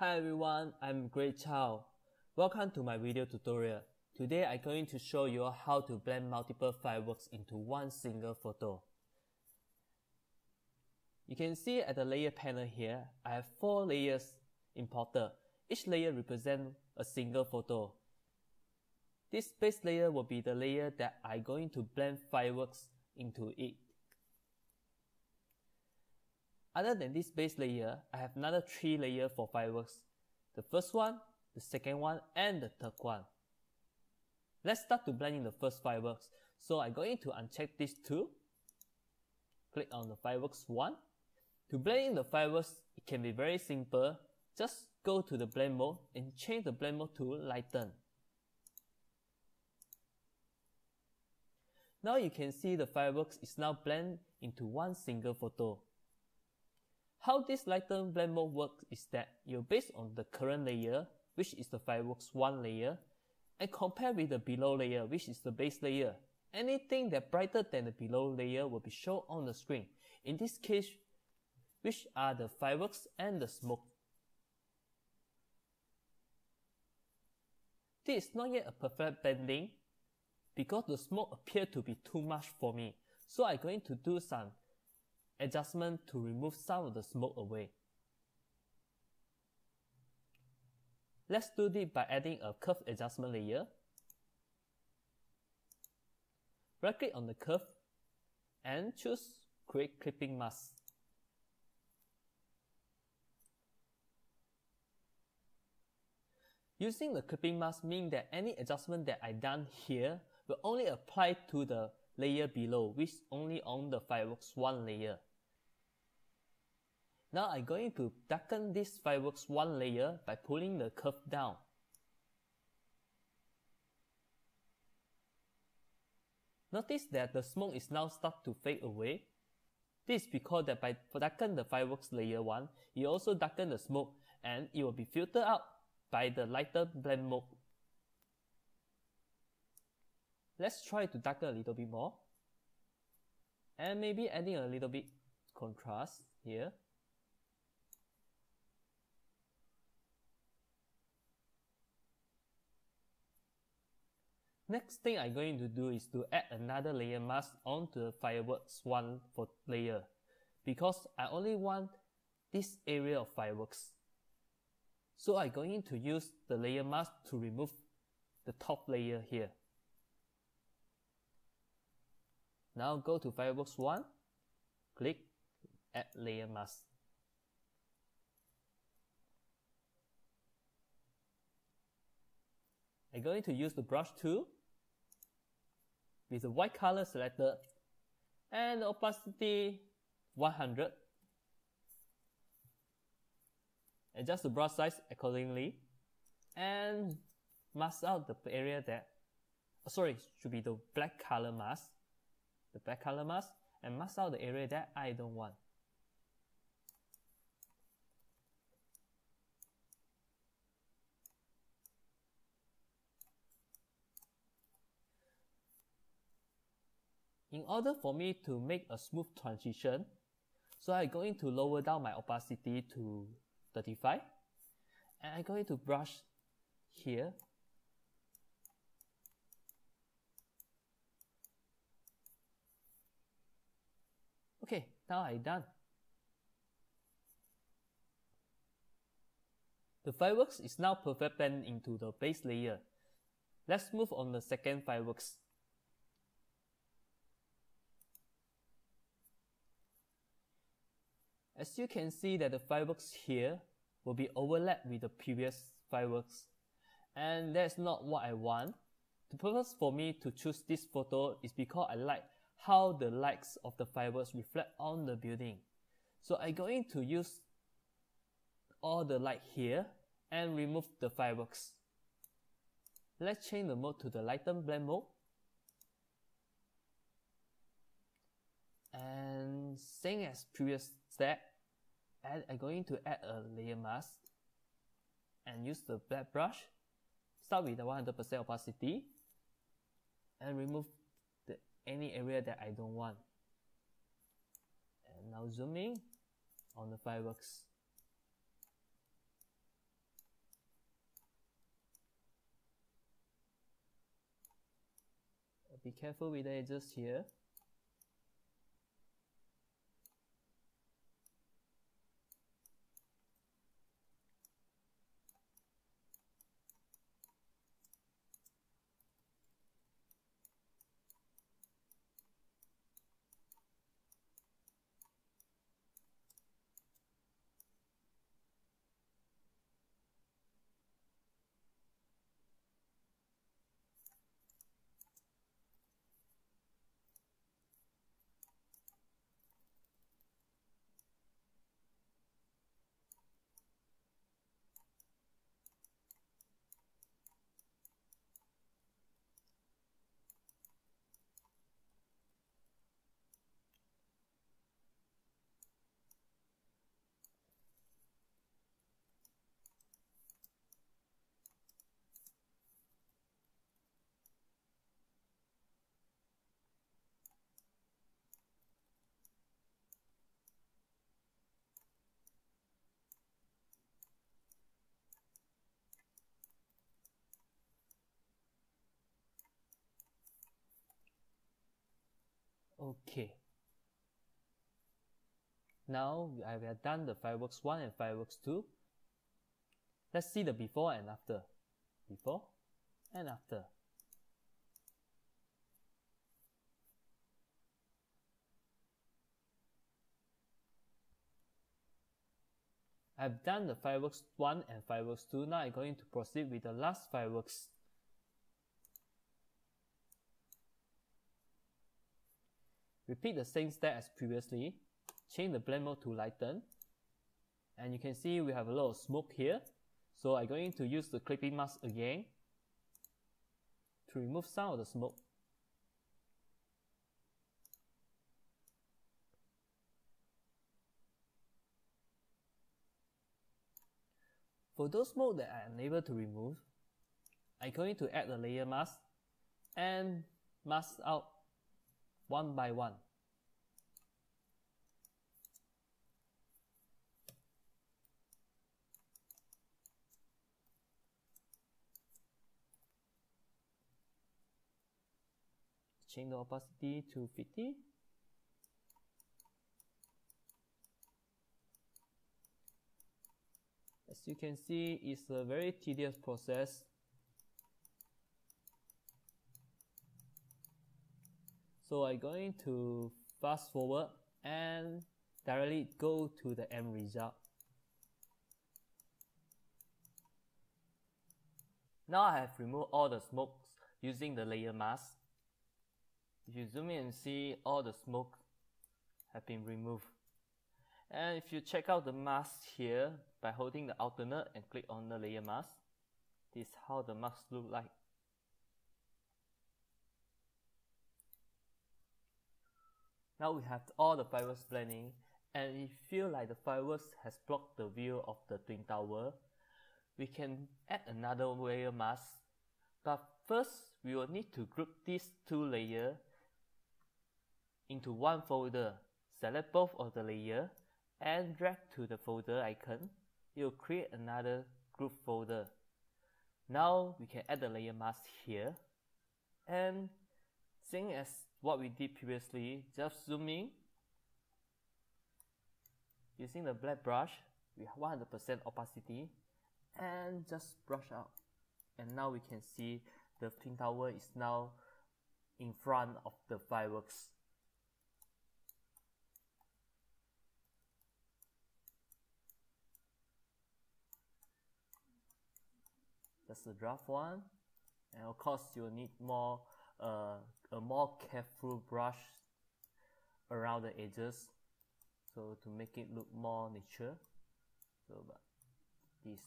Hi everyone, I'm Chow. Welcome to my video tutorial. Today I'm going to show you how to blend multiple fireworks into one single photo. You can see at the layer panel here, I have 4 layers imported. Each layer represents a single photo. This base layer will be the layer that I'm going to blend fireworks into it. Other than this base layer, I have another 3 layers for fireworks. The first one, the second one, and the third one. Let's start to blend in the first fireworks. So I'm going to uncheck these two. Click on the fireworks 1. To blend in the fireworks, it can be very simple. Just go to the blend mode and change the blend mode to lighten. Now you can see the fireworks is now blended into one single photo. How this lighten blend mode works is that you base on the current layer, which is the fireworks 1 layer, and compare with the below layer, which is the base layer. Anything that brighter than the below layer will be shown on the screen. In this case, which are the fireworks and the smoke. This is not yet a perfect blending because the smoke appears to be too much for me. So I'm going to do some adjustment to remove some of the smoke away. Let's do this by adding a curve adjustment layer. Right click on the curve and choose Create Clipping Mask. Using the clipping mask means that any adjustment that I done here will only apply to the layer below, which is only on the fireworks 1 layer. Now I'm going to darken this fireworks 1 layer by pulling the curve down. Notice that the smoke is now start to fade away. This is because that by darken the fireworks layer 1, you also darken the smoke and it will be filtered out by the lighter blend mode. Let's try to darken a little bit more. And maybe adding a little bit contrast here. Next thing I'm going to do is to add another layer mask onto the fireworks 1 layer, because I only want this area of fireworks. So I'm going to use the layer mask to remove the top layer here. Now go to fireworks 1, click Add Layer Mask. I'm going to use the brush tool with the white color selected and the opacity 100. Adjust the brush size accordingly and mask out the area that, should be the black color mask. The black color mask, and mask out the area that I don't want. In order for me to make a smooth transition, so I'm going to lower down my opacity to 35, and I'm going to brush here. Okay, now I'm done. The fireworks is now perfect blend into the base layer. Let's move on the second fireworks. As you can see that the fireworks here will be overlapped with the previous fireworks, and that's not what I want. The purpose for me to choose this photo is because I like how the lights of the fireworks reflect on the building. So I'm going to use all the light here and remove the fireworks. Let's change the mode to the lighten blend mode. And same as previous step, I'm going to add a layer mask and use the black brush. Start with the 100% opacity and remove any area that I don't want. And now zoom in on the fireworks. Be careful with the edges here. Okay. Now I have done the fireworks 1 and fireworks 2. Let's see the before and after. Before and after. I've done the fireworks 1 and fireworks 2. Now I'm going to proceed with the last fireworks. Repeat the same step as previously. Change the blend mode to lighten. And you can see we have a lot of smoke here. So I'm going to use the clipping mask again to remove some of the smoke. For those smoke that I am unable to remove, I'm going to add the layer mask and mask out one by one. Change the opacity to 50. As you can see, it's a very tedious process. So I'm going to fast forward and directly go to the end result. Now I have removed all the smokes using the layer mask. If you zoom in and see, all the smoke have been removed. And if you check out the mask here by holding the alternate and click on the layer mask, this is how the mask look like. Now we have all the fireworks blending, and if you feel like the fireworks has blocked the view of the twin tower, we can add another layer mask. But first, we will need to group these two layers into one folder. Select both of the layers and drag to the folder icon. It will create another group folder. Now we can add the layer mask here, and same as what we did previously, just zoom in using the black brush with 100% opacity and just brush out. And now we can see the twin tower is now in front of the fireworks. That's the draft one, and of course you will need more a more careful brush around the edges, so to make it look more nature. So, but this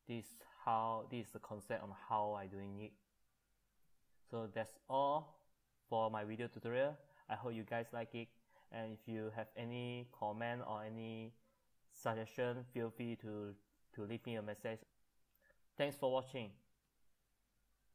is the concept on how I doing it. So that's all for my video tutorial. I hope you guys like it, and if you have any comment or any suggestion, feel free to leave me a message. Thanks for watching.